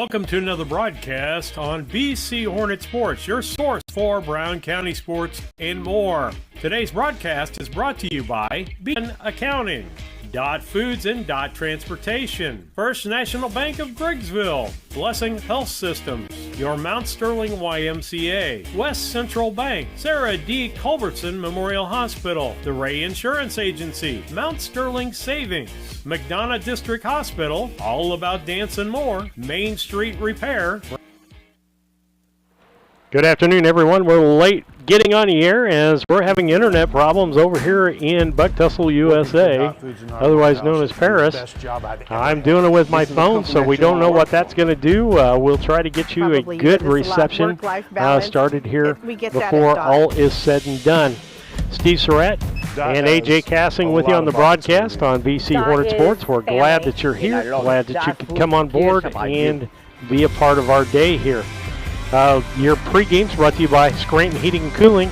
Welcome to another broadcast on BC Hornet Sports, your source for Brown County sports and more. Today's broadcast is brought to you by Beacon Accounting, Dot Foods and Dot Transportation, First National Bank of Griggsville, Blessing Health Systems, your Mount Sterling YMCA, West Central Bank, Sarah D. Culbertson Memorial Hospital, the Ray Insurance Agency, Mount Sterling Savings, McDonough District Hospital, All About Dance and More, Main Street Repair. Good afternoon, everyone. We're late getting on the air as we're having internet problems over here in Bucktussle, USA, otherwise known as Paris. I'm doing it with my phone, so we don't know what that's going to do. We'll try to get you a good reception started here before all is said and done. Steve Surratt and AJ Cassing with you on the broadcast on BC Hornet Sports. We're glad that you're here, glad that you could come on board and be a part of our day here. Your pre-game's brought to you by Scranton Heating and Cooling.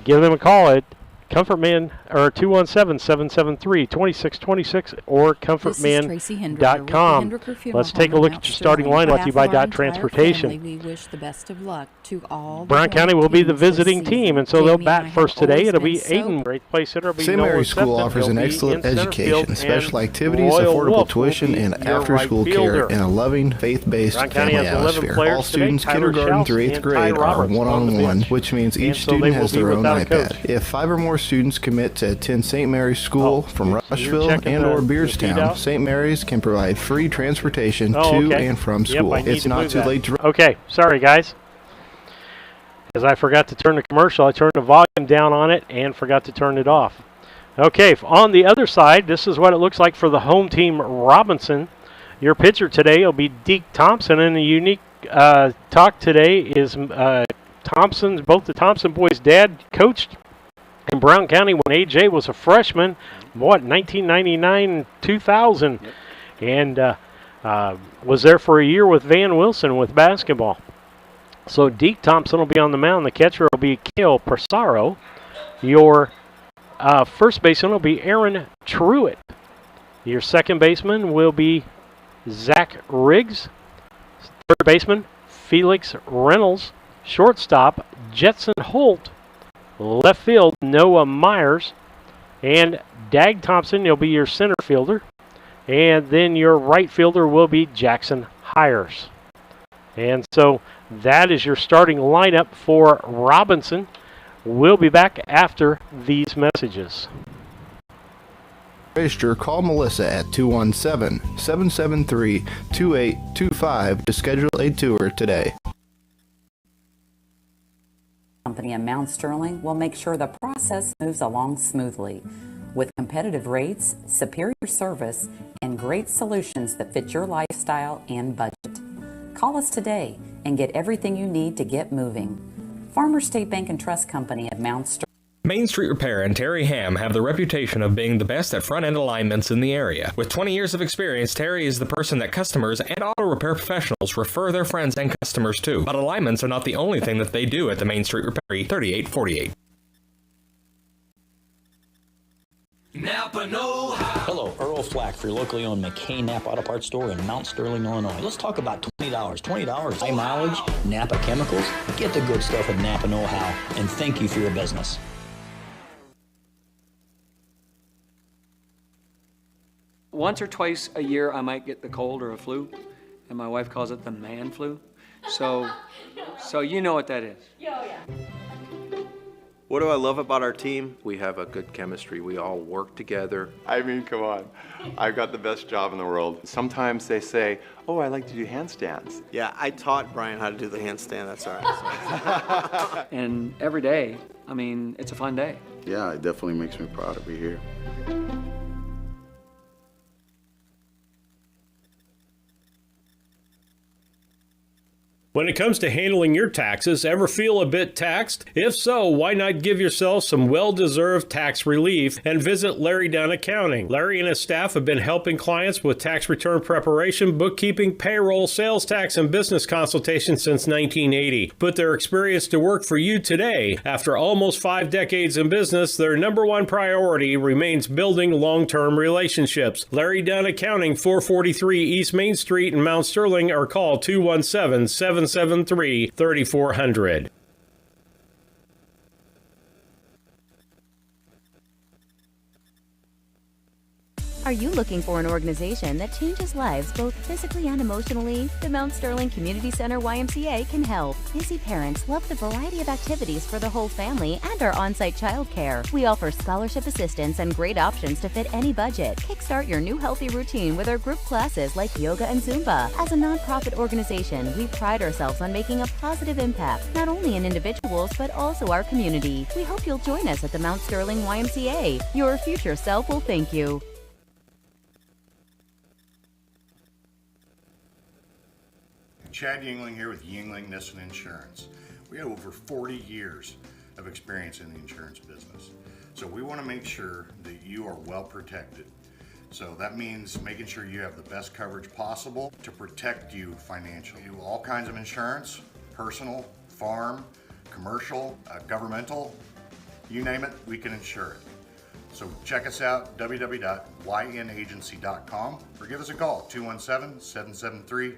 Give them a call at ComfortMan or 217-773-2626 or ComfortMan.com. Let's take a look at your starting lineup brought to you by Dot Transportation. We wish the best of luck to all. Brown County will be the visiting team, and so they'll bat first today. It'll be Aiden. Great place hitter. St. Mary's School offers an excellent education, special activities, affordable tuition, and after-school care in a loving, faith-based family atmosphere. All students, kindergarten through 8th grade, are one-on-one, which means each student has their own iPad. If 5 or more students commit to attend St. Mary's School from Rushville and or Beardstown, St. Mary's can provide free transportation to and from school. It's not too late to... Okay, sorry guys. As I forgot to turn the commercial, I turned the volume down on it and forgot to turn it off. Okay, on the other side, this is what it looks like for the home team, Robinson. Your pitcher today will be Deke Thompson, and the unique talk today is Thompson's, both the Thompson boys' dad coached in Brown County when AJ was a freshman, 1999, 2000, and was there for a year with Van Wilson with basketball. So Deke Thompson will be on the mound. The catcher will be Kale Persaro. Your first baseman will be Aaron Truitt. Your second baseman will be Zach Riggs. Third baseman, Felix Reynolds. Shortstop, Jetson Holt. Left field, Noah Myers. And Dag Thompson, you'll be your center fielder. And then your right fielder will be Jackson Hires. And so that is your starting lineup for Robinson. We'll be back after these messages. Register, call Melissa at 217-773-2825 to schedule a tour today. Company in Mount Sterling will make sure the process moves along smoothly with competitive rates, superior service, and great solutions that fit your lifestyle and budget. Call us today and get everything you need to get moving. Farmers State Bank and Trust Company of Mount Sterling. Main Street Repair and Terry Ham have the reputation of being the best at front-end alignments in the area. With 20 years of experience, Terry is the person that customers and auto repair professionals refer their friends and customers to. But alignments are not the only thing that they do at the Main Street Repair 3848. Napa know-how. Hello, Earl Flack for your locally owned McKay Napa Auto Parts store in Mount Sterling, Illinois. Let's talk about $20. $20, high mileage, Napa chemicals. Get the good stuff with Napa know-how, and thank you for your business. Once or twice a year, I might get the cold or a flu, and my wife calls it the man flu. So you know what that is. Yeah. What do I love about our team? We have a good chemistry. We all work together. I mean, come on. I've got the best job in the world. Sometimes they say, oh, I like to do handstands. Yeah, I taught Brian how to do the handstand. That's all right. And every day, I mean, it's a fun day. Yeah, it definitely makes me proud to be here. When it comes to handling your taxes, ever feel a bit taxed? If so, why not give yourself some well-deserved tax relief and visit Larry Dunn Accounting. Larry and his staff have been helping clients with tax return preparation, bookkeeping, payroll, sales tax, and business consultation since 1980. Put their experience to work for you today. After almost 5 decades in business, their number one priority remains building long-term relationships. Larry Dunn Accounting, 443 East Main Street in Mount Sterling, or call 217-773-3400. Are you looking for an organization that changes lives both physically and emotionally? The Mount Sterling Community Center YMCA can help. Busy parents love the variety of activities for the whole family and our on-site childcare. We offer scholarship assistance and great options to fit any budget. Kickstart your new healthy routine with our group classes like yoga and Zumba. As a nonprofit organization, we pride ourselves on making a positive impact, not only in individuals, but also our community. We hope you'll join us at the Mount Sterling YMCA. Your future self will thank you. Chad Yingling here with Yingling Nissen Insurance. We have over 40 years of experience in the insurance business. So we want to make sure that you are well protected. So that means making sure you have the best coverage possible to protect you financially. We do all kinds of insurance, personal, farm, commercial, governmental, you name it, we can insure it. So check us out, www.ynagency.com, or give us a call, 217-773-3397.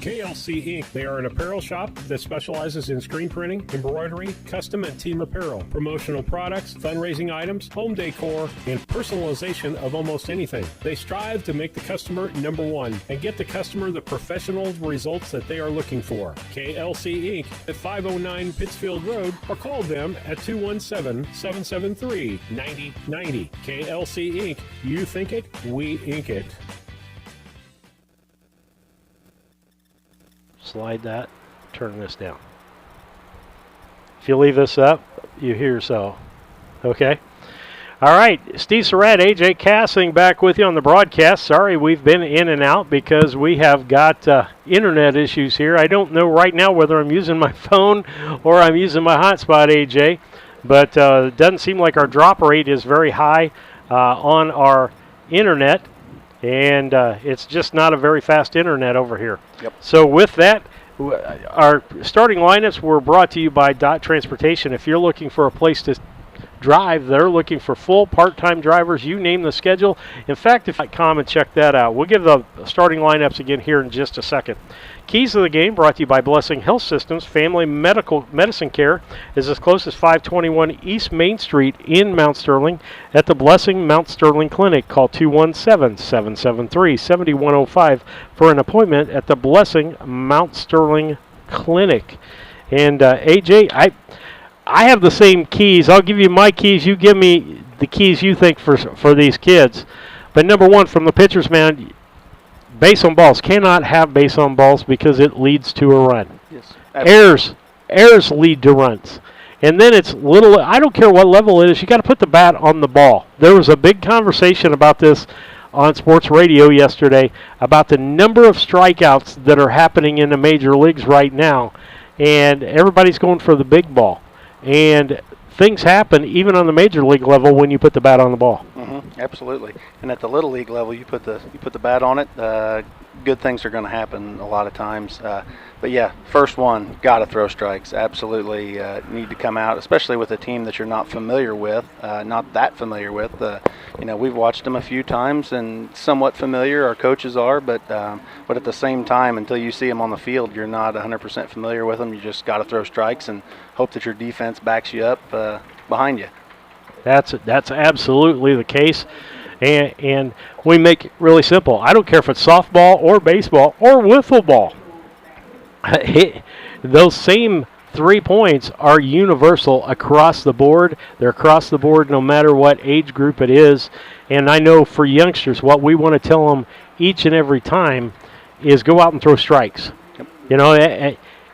KLC Inc. They are an apparel shop that specializes in screen printing, embroidery, custom and team apparel, promotional products, fundraising items, home decor, and personalization of almost anything. They strive to make the customer number one and get the customer the professional results that they are looking for. KLC Inc. at 509 Pittsfield Road, or call them at 217-773-9090. KLC Inc. You think it, we ink it. Slide that, turn this down. If you leave this up, you hear yourself. Okay? All right, Steve Surratt, AJ Cassing back with you on the broadcast. Sorry we've been in and out because we have got internet issues here. I don't know right now whether I'm using my phone or I'm using my hotspot, AJ, but it doesn't seem like our drop rate is very high on our internet. And it's just not a very fast internet over here. Yep. So with that, our starting lineups were brought to you by Dot Transportation. If you're looking for a place to drive, they're looking for full part-time drivers. You name the schedule. In fact, if you come and check that out, we'll give the starting lineups again here in just a second. Keys of the game brought to you by Blessing Health Systems. Family medicine care is as close as 521 East Main Street in Mount Sterling at the Blessing Mount Sterling Clinic. Call 217-773-7105 for an appointment at the Blessing Mount Sterling Clinic. And AJ, I have the same keys. I'll give you my keys. You give me the keys you think for these kids. But number one, from the pitcher's mound, base on balls. Cannot have base on balls because it leads to a run. Yes. Errors lead to runs. And then it's little, I don't care what level it is, you got to put the bat on the ball. There was a big conversation about this on sports radio yesterday about the number of strikeouts that are happening in the major leagues right now. And everybody's going for the big ball. And things happen even on the major league level when you put the bat on the ball. Mm-hmm, absolutely. And at the little league level, you put the bat on it, good things are going to happen a lot of times. But yeah, first one, got to throw strikes. Absolutely need to come out, especially with a team that you're not familiar with, not that familiar with. We've watched them a few times and somewhat familiar. Our coaches are, but at the same time, until you see them on the field, you're not 100% familiar with them. You just got to throw strikes and hope that your defense backs you up behind you. That's absolutely the case. And we make it really simple. I don't care if it's softball or baseball or wiffle ball. Those same 3 points are universal across the board. They're across the board no matter what age group it is. And I know for youngsters, what we want to tell them each and every time is go out and throw strikes. Yep.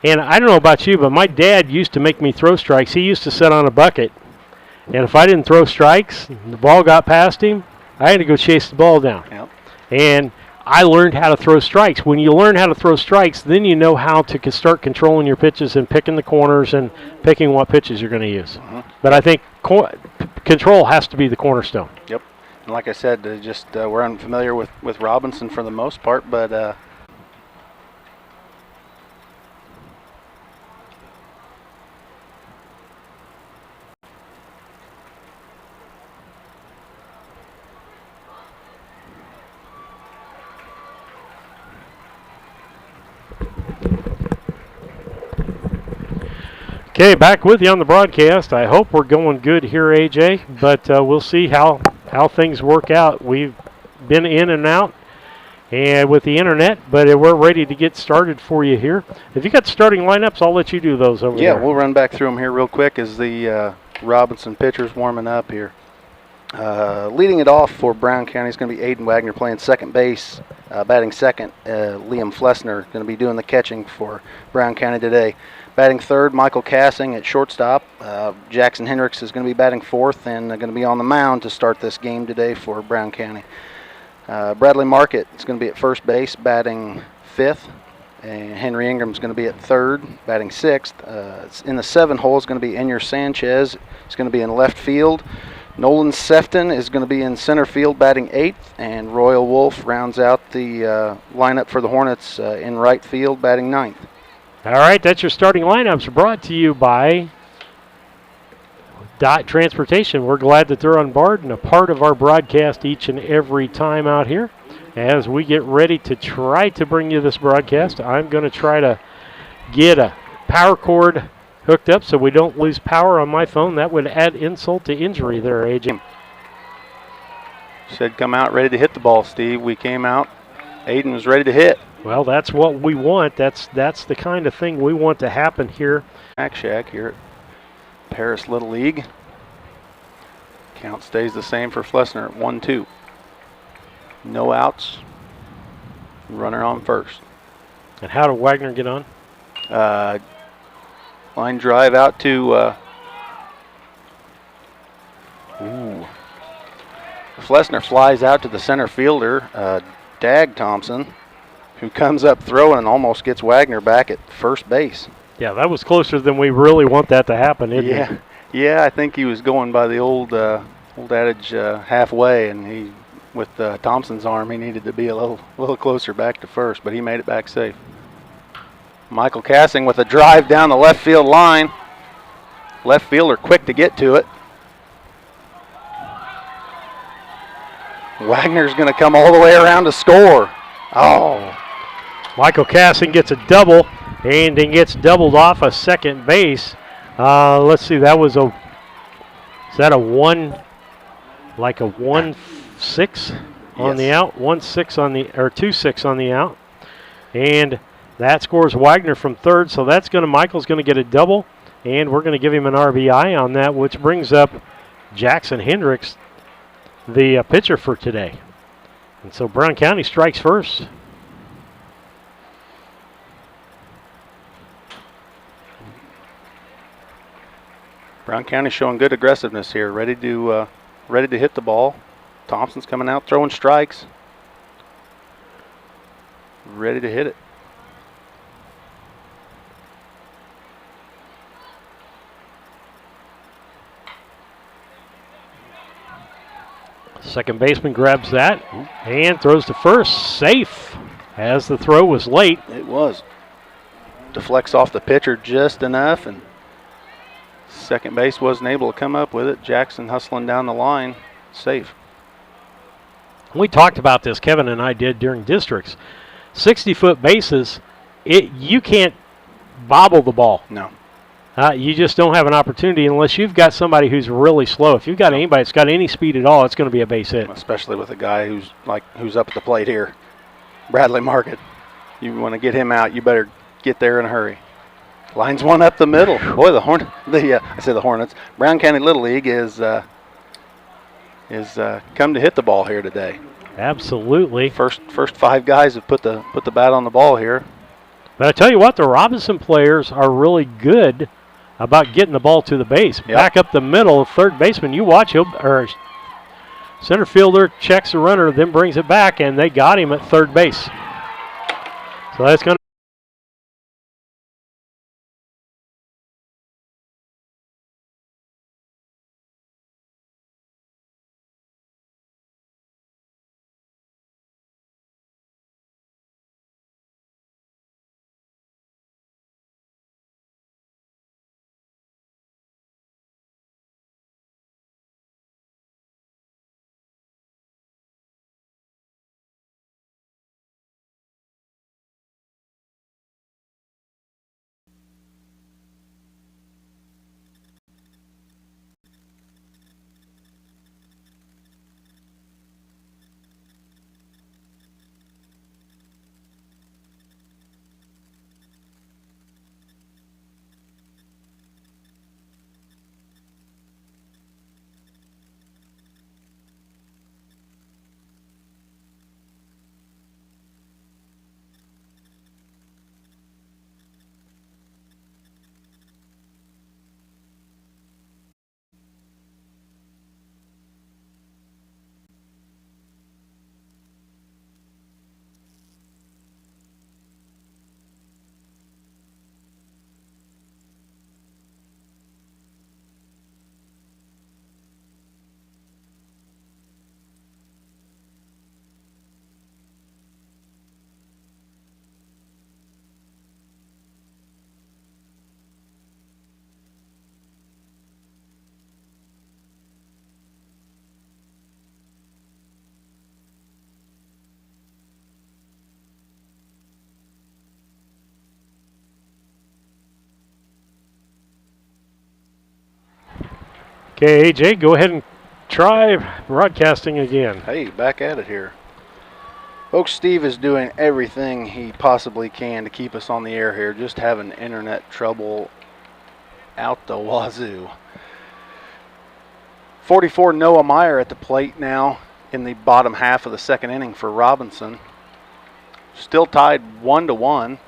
And I don't know about you, but my dad used to make me throw strikes. He used to sit on a bucket. And if I didn't throw strikes, the ball got past him, I had to go chase the ball down. Yep. And I learned how to throw strikes. When you learn how to throw strikes, then you know how to start controlling your pitches and picking the corners and picking what pitches you're going to use. But I think control has to be the cornerstone. Yep. And like I said, we're unfamiliar with Robinson for the most part, but Okay, back with you on the broadcast. I hope we're going good here, AJ, but we'll see how things work out. We've been in and out and with the internet, but we're ready to get started for you here. If you got starting lineups, I'll let you do those over there. Yeah, we'll run back through them here real quick as the Robinson pitchers warming up here. Leading it off for Brown County is going to be Aiden Wagner playing second base. Batting second, Liam Flesner going to be doing the catching for Brown County today. Batting third, Michael Cassing at shortstop. Jackson Hendricks is going to be batting fourth and going to be on the mound to start this game today for Brown County. Bradley Market is going to be at first base, batting fifth. And Henry Ingram's going to be at third, batting sixth. In the 7 hole is going to be Enyer Sanchez. He's going to be in left field. Nolan Sefton is going to be in center field, batting 8th, and Royal Wolf rounds out the lineup for the Hornets in right field, batting 9th. All right, that's your starting lineups brought to you by Dot Transportation. We're glad that they're on board and a part of our broadcast each and every time out here. As we get ready to try to bring you this broadcast, I'm going to try to get a power cord hooked up so we don't lose power on my phone. That would add insult to injury there, AJ. Said come out ready to hit the ball, Steve. We came out. Aiden was ready to hit. Well, that's what we want. That's the kind of thing we want to happen here. Shack here at Paris Little League. Count stays the same for Flesner at 1-2. No outs. Runner on first. And how did Wagner get on? Line drive out to Flesner flies out to the center fielder, Dag Thompson, who comes up throwing and almost gets Wagner back at first base. Yeah, that was closer than we really want that to happen, isn't it? Yeah, I think he was going by the old adage halfway, and with Thompson's arm, he needed to be a little closer back to first, but he made it back safe. Michael Cassing with a drive down the left field line. Left fielder quick to get to it. Wagner's going to come all the way around to score. Oh. Michael Cassing gets a double, and he gets doubled off a second base. Let's see, that was is that a 1-6 on the out? 1-6 on the, or 2-6 on the out. And that scores Wagner from third, so Michael's going to get a double, and we're going to give him an RBI on that, which brings up Jackson Hendricks, the pitcher for today. And so Brown County strikes first. Brown County showing good aggressiveness here, ready to hit the ball. Thompson's coming out throwing strikes, ready to hit it. Second baseman grabs that and throws to first, safe, as the throw was late. It was. Deflects off the pitcher just enough, and second base wasn't able to come up with it. Jackson hustling down the line, safe. We talked about this, Kevin and I did during districts. 60-foot bases, you can't bobble the ball. No. You just don't have an opportunity unless you've got somebody who's really slow. If you've got anybody that's got any speed at all, it's going to be a base hit. Especially with a guy who's up at the plate here. Bradley Market. You want to get him out, you better get there in a hurry. Lines one up the middle. Boy, the Hornets. Brown County Little League is come to hit the ball here today. Absolutely. First 5 guys have put the bat on the ball here. But I tell you what, the Robinson players are really good about getting the ball to the base. Yep. Back up the middle, third baseman, you watch, Center fielder checks the runner, then brings it back, and they got him at third base. So that's going to Okay, AJ, go ahead and try broadcasting again. Hey, back at it here. Folks, Steve is doing everything he possibly can to keep us on the air here, just having internet trouble out the wazoo. 44 Noah Meyer at the plate now in the bottom half of the second inning for Robinson. Still tied 1-1.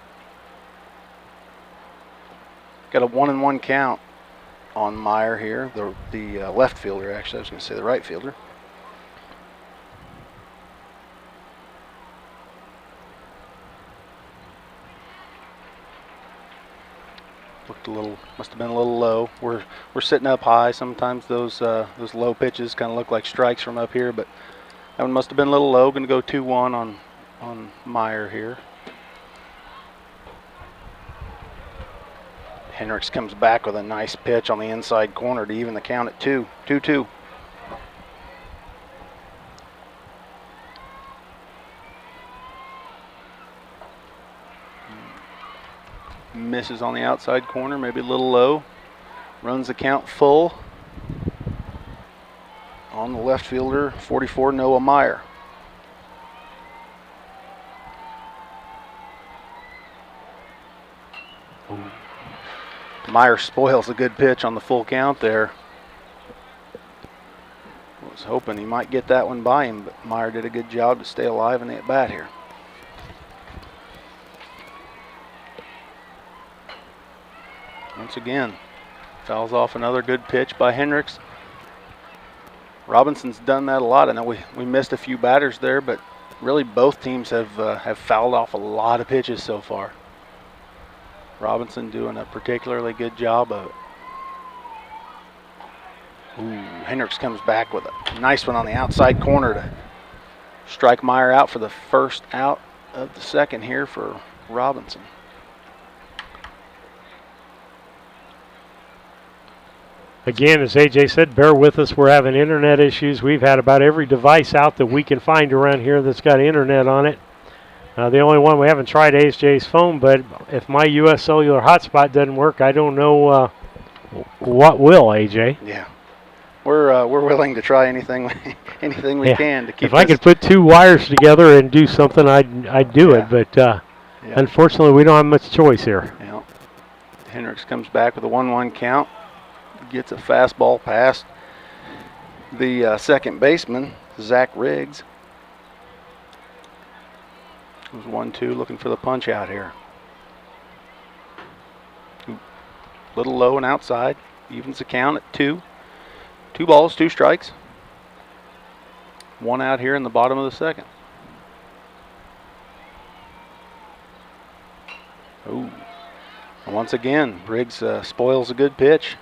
Got a 1-1 count on Meyer here, the left fielder, actually. I was going to say the right fielder. Looked a little, must have been a little low. We're sitting up high. Sometimes those low pitches kind of look like strikes from up here, but that one must have been a little low. Going to go 2-1 on Meyer here. Hendricks comes back with a nice pitch on the inside corner to even the count at 2-2. Misses on the outside corner, maybe a little low. Runs the count full on the left fielder, 44 Noah Meyer. Ooh. Meyer spoils a good pitch on the full count there. Was hoping he might get that one by him, but Meyer did a good job to stay alive in the at-bat here. Once again, fouls off another good pitch by Hendricks. Robinson's done that a lot. I know we missed a few batters there, but really both teams have fouled off a lot of pitches so far. Robinson doing a particularly good job of it. Ooh, Hendricks comes back with a nice one on the outside corner to strike Meyer out for the first out of the second here for Robinson. Again, as AJ said, bear with us. We're having internet issues. We've had about every device out that we can find around here that's got internet on it. The only one we haven't tried is AJ's phone, but if my U.S. cellular hotspot doesn't work, I don't know what will, AJ. Yeah, we're willing to try anything we can to keep. If I could put two wires together and do something, I'd do it. But unfortunately, we don't have much choice here. Yeah. Hendricks comes back with a 1-1 count. Gets a fastball past the second baseman, Zach Riggs. It was 1-2, looking for the punch out here. Little low and outside, evens the count at 2. 2 balls, 2 strikes. One out here in the bottom of the second. Ooh. And once again, Riggs spoils a good pitch.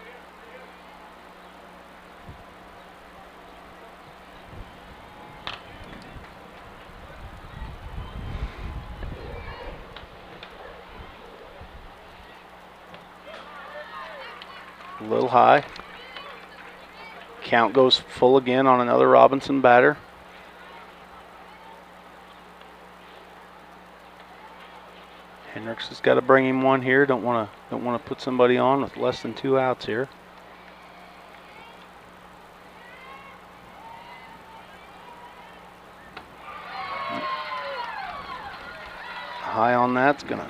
A little high. Count goes full again on another Robinson batter. Hendricks has got to bring him one here. Don't want to put somebody on with less than 2 outs here. High on that's gonna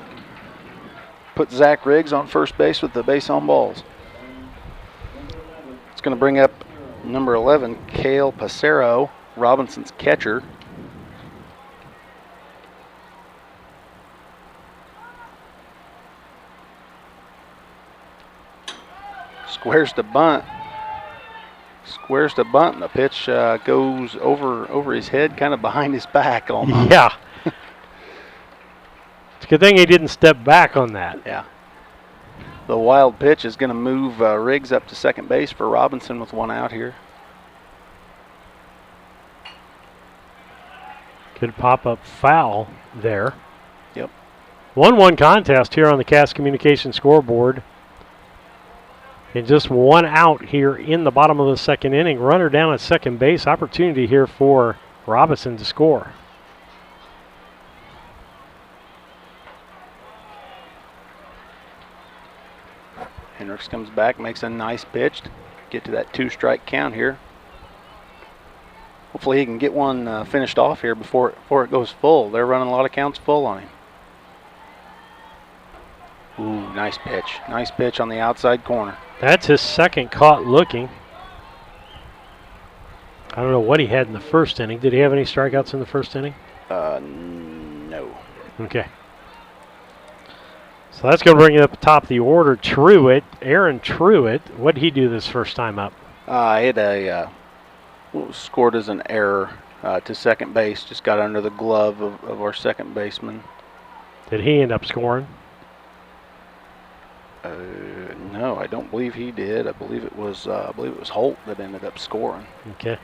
put Zach Riggs on first base with the base on balls. It's gonna bring up number 11, Cale Passero, Robinson's catcher. Squares to bunt. Squares to bunt, and the pitch goes over his head, kind of behind his back almost. Yeah. It's a good thing he didn't step back on that. Yeah. The wild pitch is going to move Riggs up to second base for Robinson with 1 out here. Could pop up foul there. Yep. 1-1 contest here on the Cast Communication scoreboard. And just 1 out here in the bottom of the second inning. Runner down at second base. Opportunity here for Robinson to score. Hendricks comes back, makes a nice pitch to get to that 2-strike count here. Hopefully he can get one finished off here before it goes full. They're running a lot of counts full on him. Ooh, nice pitch. Nice pitch on the outside corner. That's his second caught looking. I don't know what he had in the first inning. Did he have any strikeouts in the first inning? No. Okay. So that's going to bring it up top of the order. Truitt, Aaron Truitt. What did he do this first time up? He had scored as an error to second base. Just got under the glove of our second baseman. Did he end up scoring? No, I don't believe he did. I believe it was Holt that ended up scoring. Okay.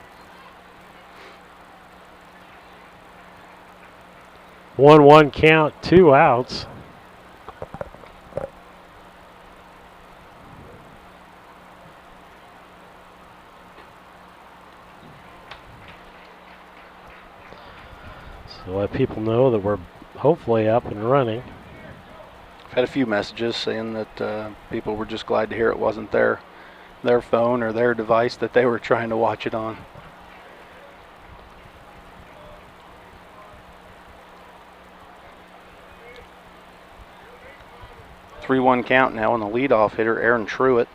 1-1 count, 2 outs. So let people know that we're hopefully up and running. I've had a few messages saying that people were just glad to hear it wasn't their phone or their device that they were trying to watch it on. Three-one count now on the leadoff hitter, Aaron Truitt.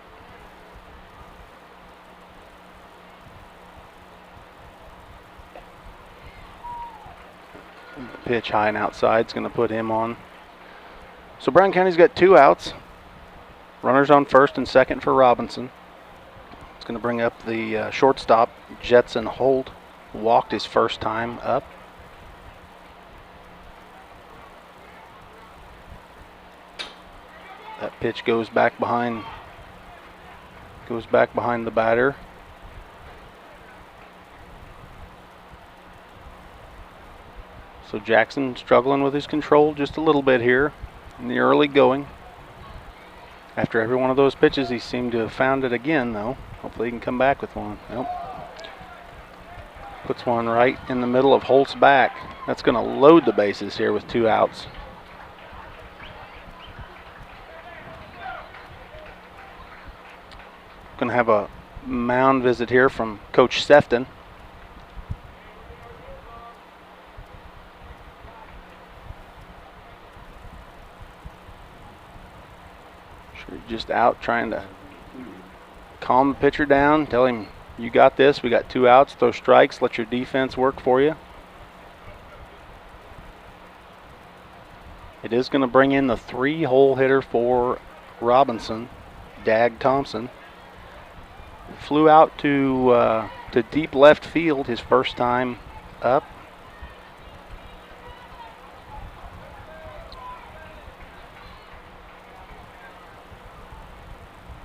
Pitch high and outside is going to put him on. So Brown County's got 2 outs. Runners on first and second for Robinson. It's going to bring up the shortstop, Jetson Holt. Walked his first time up. That pitch goes back behind the batter. So Jackson struggling with his control just a little bit here in the early going. After every one of those pitches, he seemed to have found it again, though. Hopefully he can come back with one. Nope. Puts one right in the middle of Holt's back. That's going to load the bases here with 2 outs. Going to have a mound visit here from Coach Sefton. Just out trying to calm the pitcher down, tell him you got this, we got 2 outs, throw strikes, let your defense work for you. It is going to bring in the 3-hole hitter for Robinson, Dag Thompson. Flew out to to deep left field his first time up.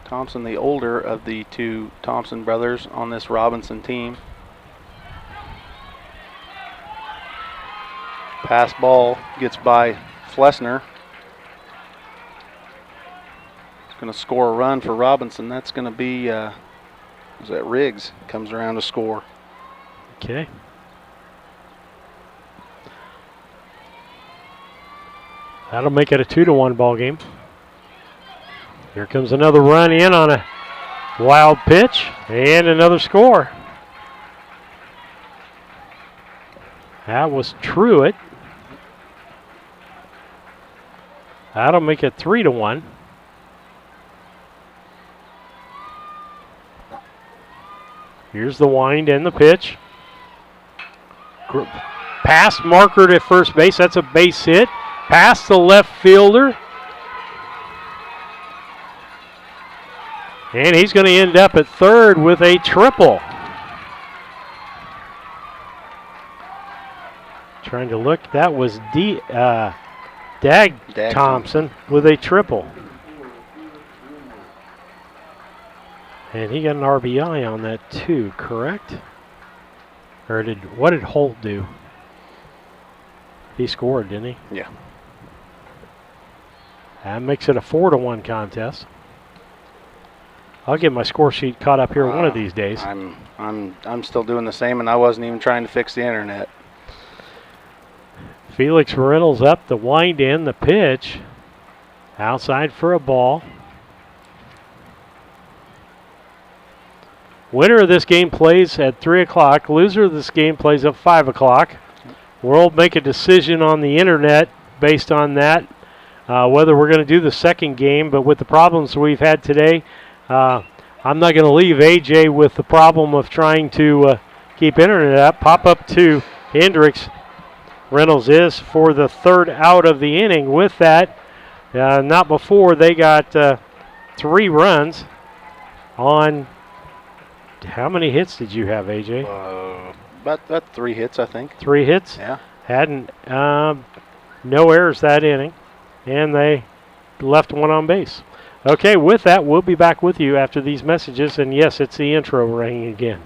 Thompson, the older of the two Thompson brothers on this Robinson team. Pass ball gets by Flesner. It's going to score a run for Robinson. That's going to be, is that Riggs comes around to score. Okay. That'll make it a 2-1 ball game. Here comes another run in on a wild pitch and another score. That was Truitt. That'll make it 3-1. Here's the wind and the pitch. Pass markered at first base. That's a base hit. Past the left fielder. And he's going to end up at third with a triple. Trying to look. That was Dag Thompson with a triple. And he got an RBI on that too, correct? Or what did Holt do? He scored, didn't he? Yeah. That makes it a 4-1 contest. I'll get my score sheet caught up here one of these days. I'm still doing the same, and I wasn't even trying to fix the internet. Felix Reynolds up, the wind in, the pitch. Outside for a ball. Winner of this game plays at 3 o'clock. Loser of this game plays at 5 o'clock. We'll make a decision on the internet based on that, whether we're going to do the second game. But with the problems we've had today, I'm not going to leave AJ with the problem of trying to keep internet up. Pop up to Hendricks. Reynolds is for the third out of the inning. With that, not before they got 3 runs on. How many hits did you have, AJ? About 3 hits, I think. 3 hits? Yeah. Hadn't no errors that inning, and they left one on base. Okay, with that, we'll be back with you after these messages, and yes, it's the intro ringing again.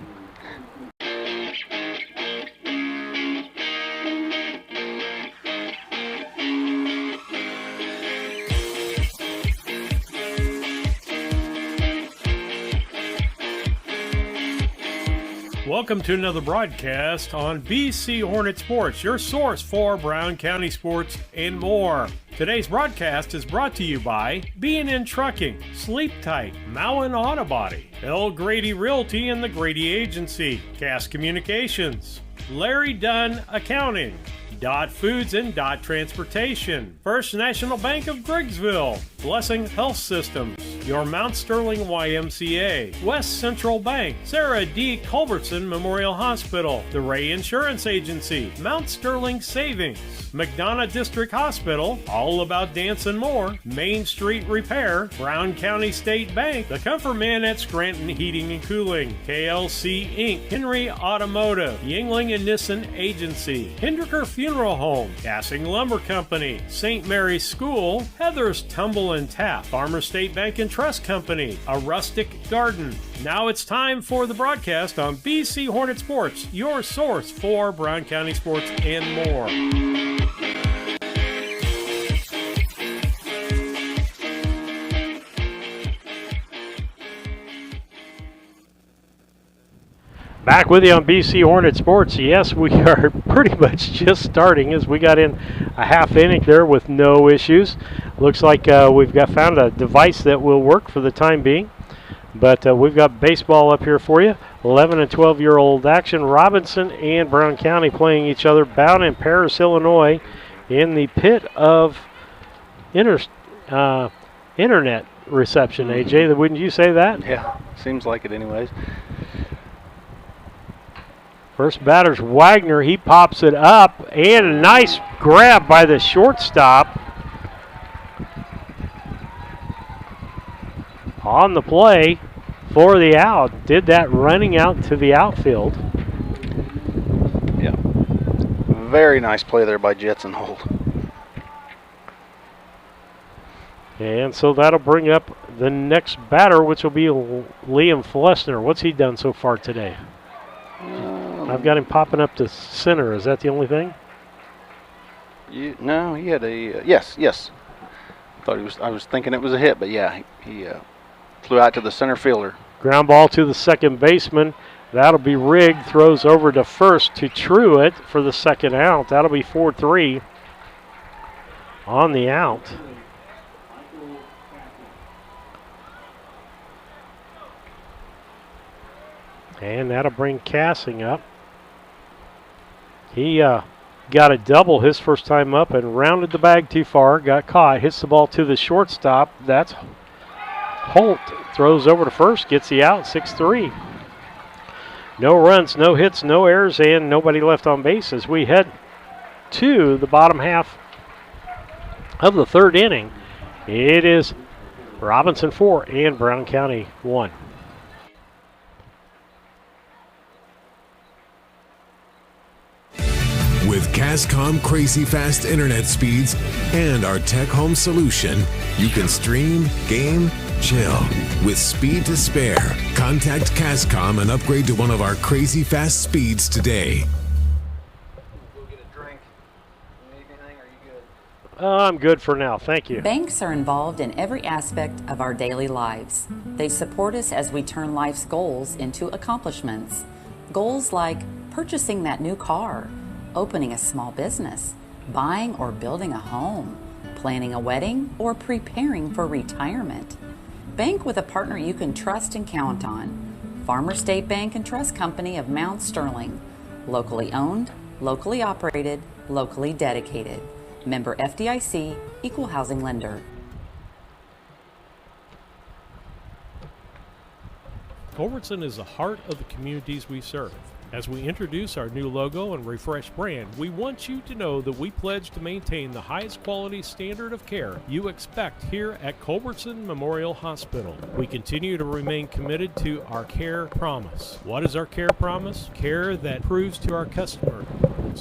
Welcome to another broadcast on BC Hornet Sports, your source for Brown County sports and more. Today's broadcast is brought to you by B&N Trucking, Sleep Tight, Mowen Auto Body, L. Grady Realty and the Grady Agency, Cass Communications, Larry Dunn Accounting, Dot Foods and Dot Transportation, First National Bank of Griggsville, Blessing Health Systems, your Mount Sterling YMCA, West Central Bank, Sarah D. Culbertson Memorial Hospital, the Ray Insurance Agency, Mount Sterling Savings, McDonough District Hospital, All About Dance and More, Main Street Repair, Brown County State Bank, The Comfort Man at Scranton Heating and Cooling, KLC Inc., Henry Automotive, Yingling and Nissen Agency, Hendricker Funeral Home, Gassing Lumber Company, St. Mary's School, Heather's Tumble and Tap, Farmer State Bank and Trust Company, A Rustic Garden. Now it's time for the broadcast on BC Hornet Sports, your source for Brown County sports and more. Back with you on BC Hornet Sports. Yes, we are pretty much just starting as we got in a half inning there with no issues. Looks like we've found a device that will work for the time being. But we've got baseball up here for you. 11 and 12-year-old action. Robinson and Brown County playing each other. Bound in Paris, Illinois, in the pit of internet reception. AJ, wouldn't you say that? Yeah, seems like it anyways. First batter's Wagner. He pops it up, and a nice grab by the shortstop. On the play, for the out. Did that running out to the outfield. Yeah. Very nice play there by Jetson Holt. And so that'll bring up the next batter, which will be Liam Flesner. What's he done so far today? I've got him popping up to center. Is that the only thing? No, he had a yes. I was thinking it was a hit, but yeah, he flew out to the center fielder. Ground ball to the second baseman. That'll be rigged. Throws over to first to Truitt for the second out. That'll be 4-3 on the out. And that'll bring Cassing up. He got a double his first time up and rounded the bag too far. Got caught. Hits the ball to the shortstop. That's Holt. Throws over to first. Gets the out. 6-3. No runs, no hits, no errors, and nobody left on base as we head to the bottom half of the third inning. It is Robinson 4 and Brown County 1. With Cascom crazy fast internet speeds and our tech home solution, you can stream, game, chill with speed to spare. Contact Cascom and upgrade to one of our crazy fast speeds today. I'm good for now. Thank you. Banks are involved in every aspect of our daily lives. They support us as we turn life's goals into accomplishments. Goals like purchasing that new car, opening a small business, buying or building a home, planning a wedding, or preparing for retirement. Bank with a partner you can trust and count on. Farmer State Bank and Trust Company of Mount Sterling. Locally owned, locally operated, locally dedicated. Member FDIC, Equal Housing Lender. Culbertson is the heart of the communities we serve. As we introduce our new logo and refreshed brand, we want you to know that we pledge to maintain the highest quality standard of care you expect here at Culbertson Memorial Hospital. We continue to remain committed to our care promise. What is our care promise? Care that proves to our customers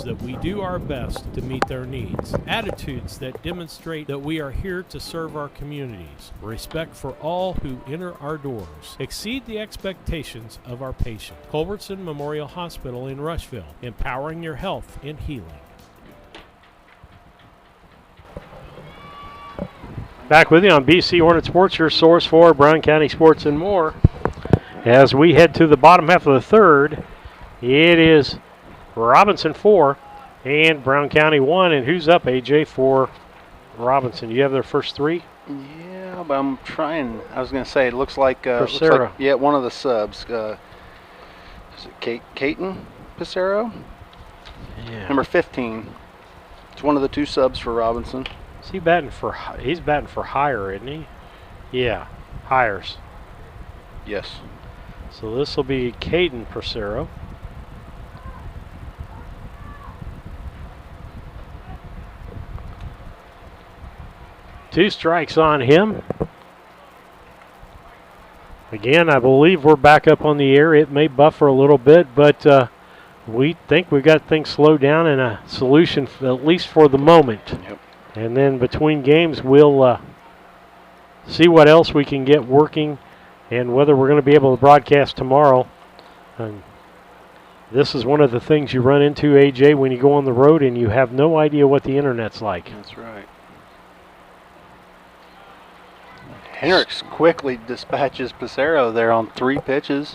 that we do our best to meet their needs. Attitudes that demonstrate that we are here to serve our communities. Respect for all who enter our doors. Exceed the expectations of our patients. Culbertson Memorial Hospital in Rushville, empowering your health and healing. Back with you on BC Hornet Sports, your source for Brown County sports and more. As we head to the bottom half of the third, it is Robinson 4 and Brown County 1. And who's up, AJ, for Robinson? Do you have their first three? Yeah, but I'm trying. I was going to say, it looks like, Sarah. Yeah, one of the subs. Is it Caton Pissarro? Yeah. Number 15. It's one of the two subs for Robinson. Is he batting for? He's batting for higher, isn't he? Yeah, hires. Yes. So this will be Caden Pissarro. Two strikes on him. Again, I believe we're back up on the air. It may buffer a little bit, but we think we've got things slowed down and a solution, at least for the moment. Yep. And then between games, we'll see what else we can get working and whether we're going to be able to broadcast tomorrow. And this is one of the things you run into, AJ, when you go on the road and you have no idea what the internet's like. That's right. Hendricks quickly dispatches Pissarro there on 3 pitches.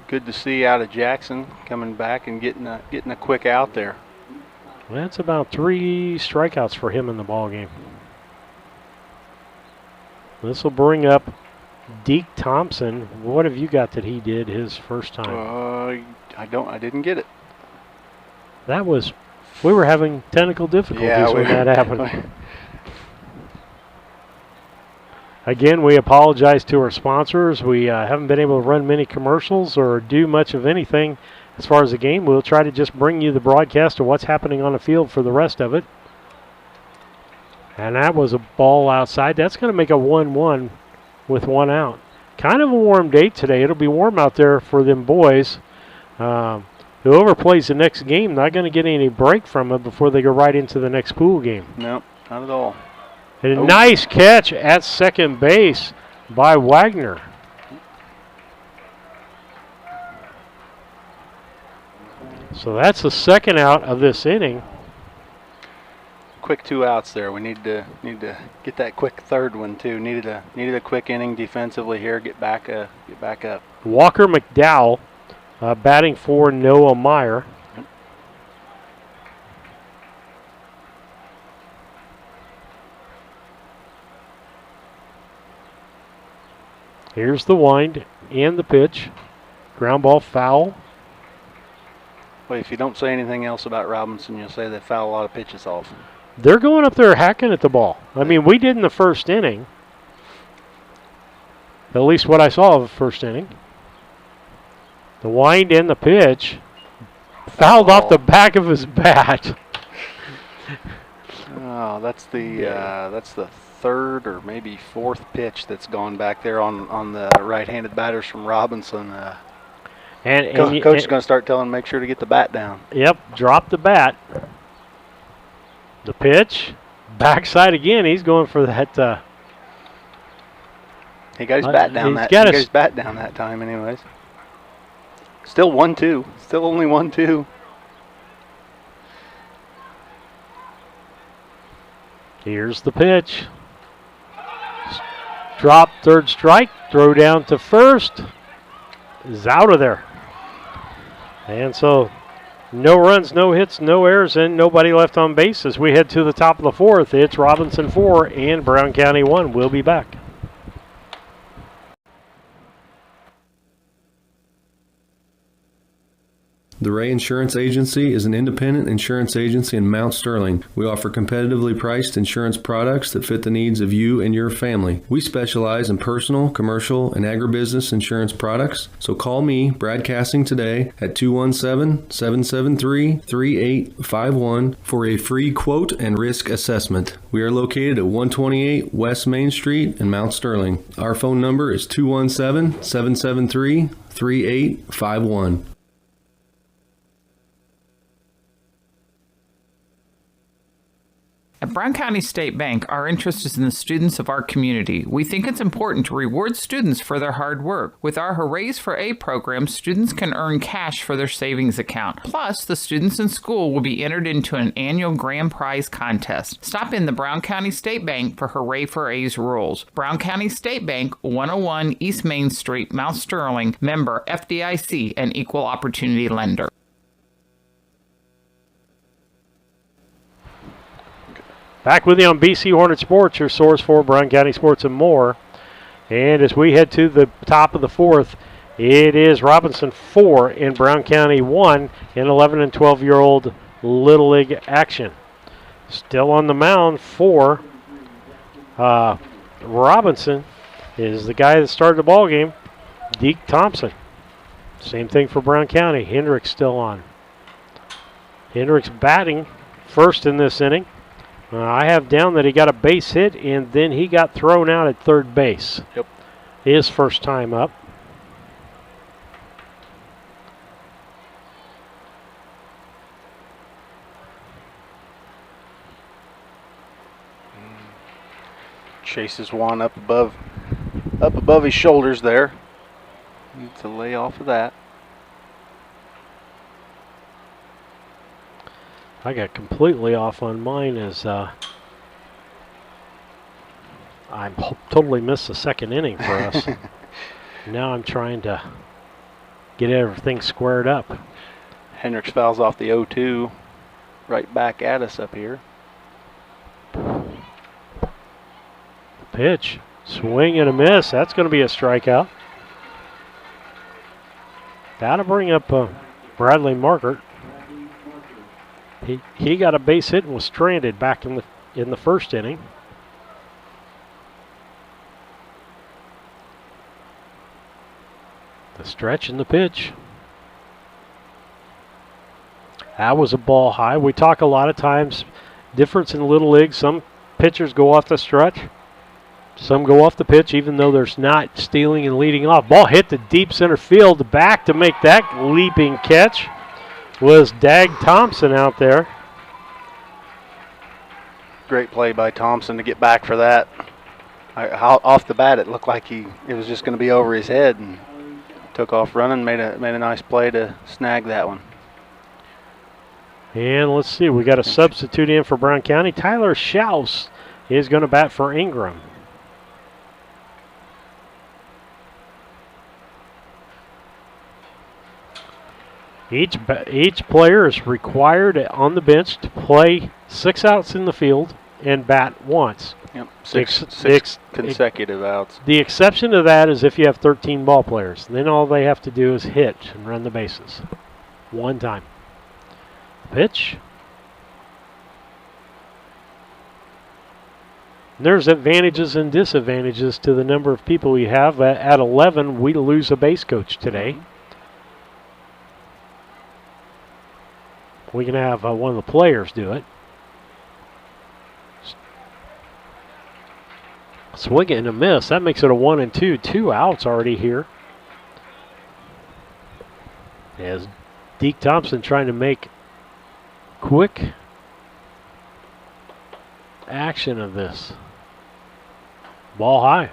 Good to see out of Jackson coming back and getting a quick out there. Well, that's about 3 strikeouts for him in the ball game. This will bring up Deke Thompson. What have you got that he did his first time? I didn't get it. That was, we were having technical difficulties when that happened. Again, we apologize to our sponsors. We haven't been able to run many commercials or do much of anything as far as the game. We'll try to just bring you the broadcast of what's happening on the field for the rest of it. And that was a ball outside. That's going to make a 1-1 with 1 out. kind of a warm day today. It'll be warm out there for them boys. Whoever plays the next game, not going to get any break from it before they go right into the next pool game. No, not at all. And a nice catch at second base by Wagner. So that's the second out of this inning. Quick 2 outs there. We need to get that quick third one too. Needed a quick inning defensively here. Get back up. Walker McDowell batting for Noah Meyer. Here's the wind and the pitch. Ground ball foul. Well, if you don't say anything else about Robinson, you'll say they foul a lot of pitches off. They're going up there hacking at the ball. I mean, we did in the first inning. At least what I saw of the first inning. The wind and the pitch. Fouled off the back of his bat. Oh, that's the third or maybe fourth pitch that's gone back there on the right-handed batters from Robinson. Coach is going to start telling him make sure to get the bat down. Yep, drop the bat. The pitch, backside again. He's going for that. He got his bat down. He got his bat down that time, anyways. Still 1-2. Still only 1-2. Here's the pitch. Drop, third strike. Throw down to first. Is out of there. And so no runs, no hits, no errors, and nobody left on base as we head to the top of the fourth. It's Robinson 4 and Brown County 1. We'll be back. The Ray Insurance Agency is an independent insurance agency in Mount Sterling. We offer competitively priced insurance products that fit the needs of you and your family. We specialize in personal, commercial, and agribusiness insurance products. So call me, Brad Cassing, today at 217-773-3851 for a free quote and risk assessment. We are located at 128 West Main Street in Mount Sterling. Our phone number is 217-773-3851. At Brown County State Bank, our interest is in the students of our community. We think it's important to reward students for their hard work. With our Hoorays for A program, students can earn cash for their savings account. Plus, the students in school will be entered into an annual grand prize contest. Stop in the Brown County State Bank for Hooray for A's rules. Brown County State Bank, 101 East Main Street, Mount Sterling, member FDIC, and equal opportunity lender. Back with you on BC Hornet Sports, your source for Brown County sports and more. And as we head to the top of the fourth, it is Robinson 4 and Brown County 1 in 11 and 12-year-old Little League action. Still on the mound for Robinson is the guy that started the ball game, Deke Thompson. Same thing for Brown County. Hendricks still on. Hendricks batting first in this inning. I have down that he got a base hit, and then he got thrown out at third base. Yep. His first time up. Chases one up above his shoulders there. Needs to lay off of that. I got completely off on mine as I totally missed the second inning for us. Now I'm trying to get everything squared up. Hendricks fouls off the 0-2 right back at us up here. The pitch, swing and a miss. That's going to be a strikeout. That'll bring up Bradley Markert. He got a base hit and was stranded back in the first inning. The stretch and the pitch. That was a ball high. We talk a lot of times, difference in Little League. Some pitchers go off the stretch. Some go off the pitch even though there's not stealing and leading off. Ball hit the deep center field. Back to make that leaping catch was Dag Thompson out there. Great play by Thompson to get back for that. Off the bat, it looked like it was just going to be over his head, and took off running, made a nice play to snag that one. And let's see, we got a substitute in for Brown County. Tyler Schaus is going to bat for Ingram. Each player is required on the bench to play 6 outs in the field and bat once. Yep, six consecutive outs. The exception to that is if you have 13 ball players. Then all they have to do is hit and run the bases. One time. Pitch. There's advantages and disadvantages to the number of people we have. At 11, we lose a base coach today. We can have one of the players do it. Swing and a miss. That makes it a 1-2. 2 outs already here. As Deke Thompson trying to make quick action of this. Ball high.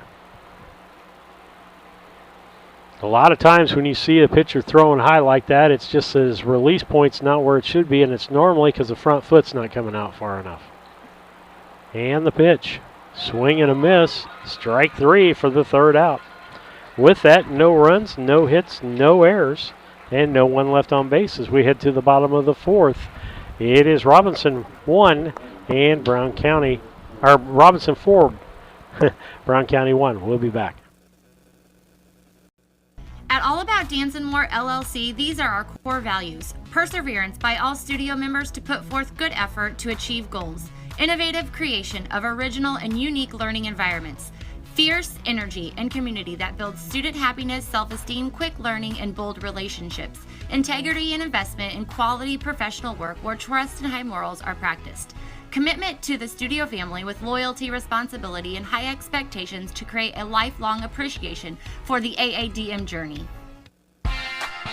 A lot of times when you see a pitcher throwing high like that, it's just that his release point's not where it should be, and it's normally because the front foot's not coming out far enough. And the pitch. Swing and a miss. Strike 3 for the 3rd out. With that, no runs, no hits, no errors, and no one left on base as we head to the bottom of the 4th. It is Robinson 1 and Robinson 4, Brown County 1. We'll be back. At All About Dance and More LLC, these are our core values. Perseverance by all studio members to put forth good effort to achieve goals. Innovative creation of original and unique learning environments. Fierce energy and community that builds student happiness, self-esteem, quick learning, and bold relationships. Integrity and investment in quality professional work where trust and high morals are practiced. Commitment to the studio family with loyalty, responsibility, and high expectations to create a lifelong appreciation for the AADM journey.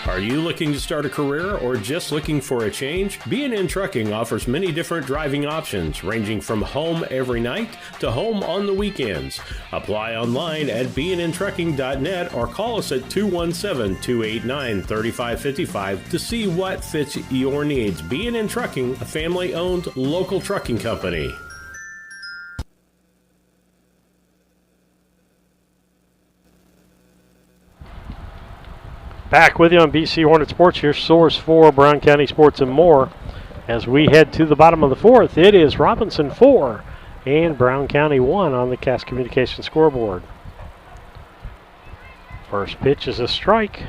Are you looking to start a career or just looking for a change? B&N Trucking offers many different driving options, ranging from home every night to home on the weekends. Apply online at bnntrucking.net or call us at 217-289-3555 to see what fits your needs. B&N Trucking, a family-owned local trucking company. Back with you on BC Hornet Sports, your source for Brown County sports and more. As we head to the bottom of the 4th, it is Robinson 4 and Brown County 1 on the Cass Communications scoreboard. First pitch is a strike.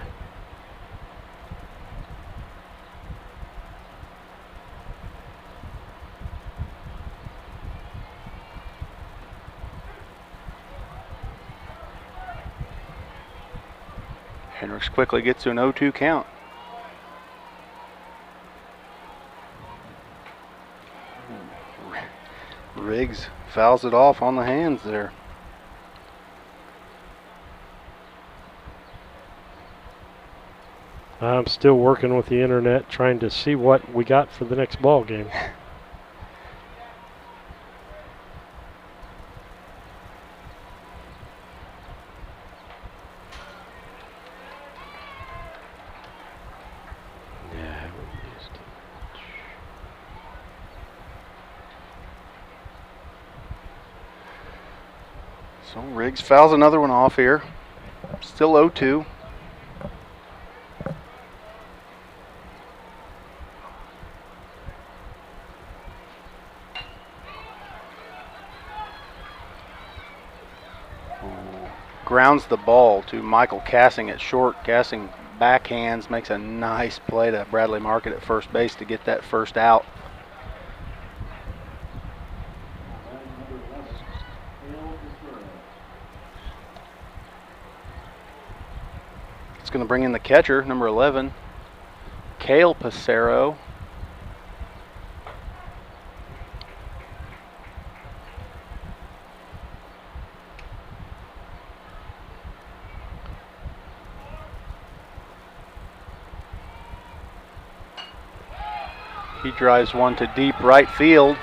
Hendricks quickly gets to an 0-2 count. Riggs fouls it off on the hands there. I'm still working with the internet trying to see what we got for the next ball game. So Riggs fouls another one off here. Still 0-2. Grounds the ball to Michael Cassing at short. Cassing backhands, makes a nice play to Bradley Market at first base to get that first out. It's going to bring in the catcher, number 11, Cale Passero. He drives one to deep right field,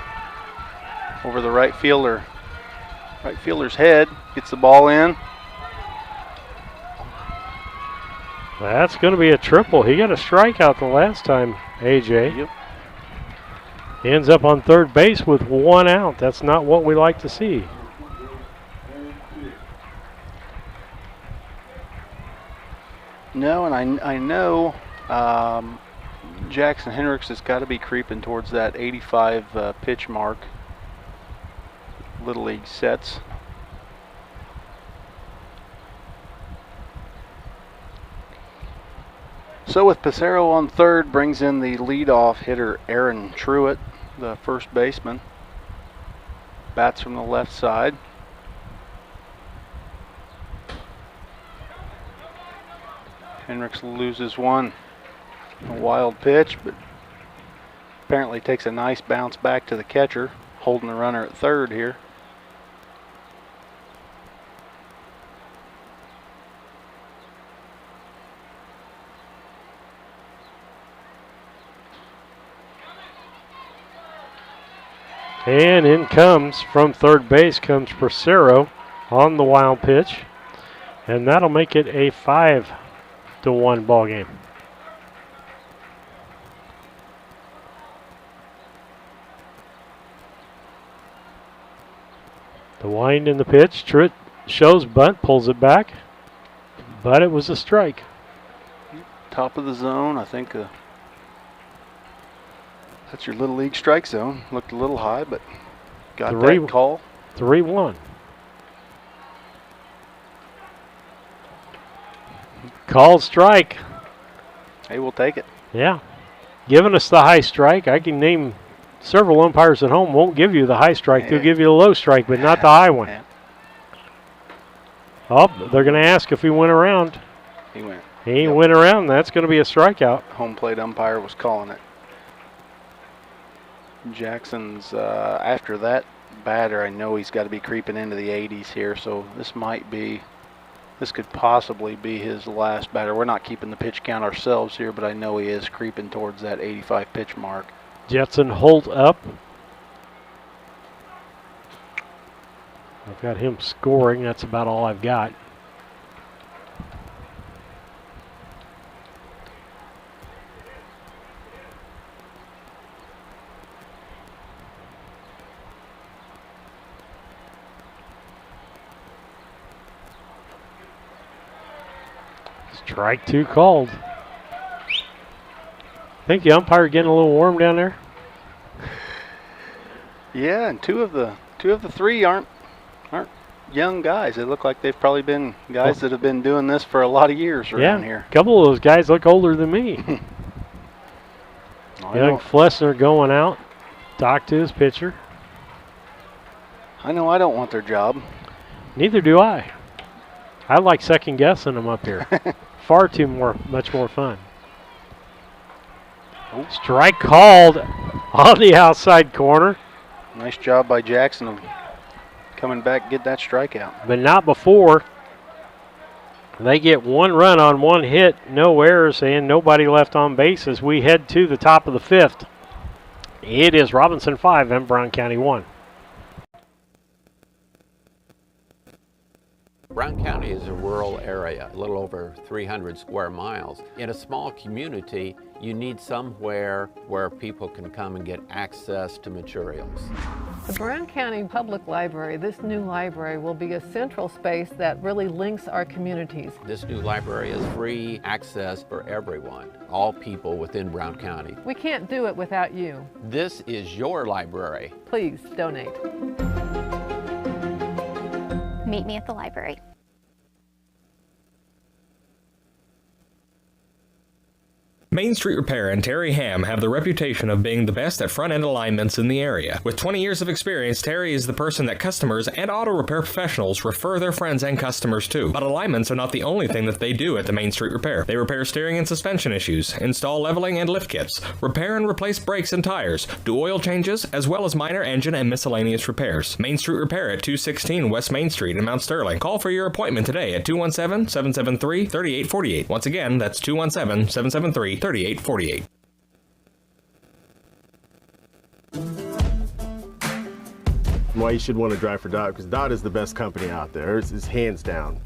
over the right fielder's head, gets the ball in. That's going to be a triple. He got a strikeout the last time, AJ. Yep. He ends up on third base with 1 out. That's not what we like to see. No, and I know Jackson Hendricks has got to be creeping towards that 85 pitch mark. Little League sets. So with Pissarro on third, brings in the leadoff hitter Aaron Truitt, the first baseman. Bats from the left side. Hendricks loses one. A wild pitch, but apparently takes a nice bounce back to the catcher, holding the runner at third here. And in comes, from third base comes Pissarro on the wild pitch. And that'll make it a 5-1 ball game. The wind in the pitch. Truitt shows bunt, pulls it back. But it was a strike. Top of the zone, I think. That's your Little League strike zone. Looked a little high, but got that call. 3-1. Called strike. Hey, we'll take it. Yeah. Giving us the high strike. I can name several umpires at home won't give you the high strike. They'll give you the low strike, but not the high one. Yeah. Oh, they're going to ask if he went around. He went. He went around. That's going to be a strikeout. Home plate umpire was calling it. Jackson's, after that batter, I know he's got to be creeping into the 80s here, so this could possibly be his last batter. We're not keeping the pitch count ourselves here, but I know he is creeping towards that 85 pitch mark. Jetson Holt up. I've got him scoring. That's about all I've got. Strike 2 called. Think the umpire getting a little warm down there? Yeah, and two of the three aren't young guys. They look like they've probably been guys that have been doing this for a lot of years around here. A couple of those guys look older than me. Young Flesner going out. Talk to his pitcher. I know I don't want their job. Neither do I. I like second guessing them up here. Much more fun. Oh. Strike called on the outside corner. Nice job by Jackson of coming back, get that strikeout. But not before. They get 1 run on 1 hit, no errors, and nobody left on base as we head to the top of the 5th. It is Robinson 5 and Brown County 1. Brown County is a rural area, a little over 300 square miles. In a small community, you need somewhere where people can come and get access to materials. The Brown County Public Library, this new library, will be a central space that really links our communities. This new library is free access for everyone, all people within Brown County. We can't do it without you. This is your library. Please donate. Meet me at the library. Main Street Repair and Terry Ham have the reputation of being the best at front-end alignments in the area. With 20 years of experience, Terry is the person that customers and auto repair professionals refer their friends and customers to. But alignments are not the only thing that they do at the Main Street Repair. They repair steering and suspension issues, install leveling and lift kits, repair and replace brakes and tires, do oil changes, as well as minor engine and miscellaneous repairs. Main Street Repair at 216 West Main Street in Mount Sterling. Call for your appointment today at 217-773-3848. Once again, that's 217-773-3848. why you should want to drive for Dot, because Dot is the best company out there. It's hands down.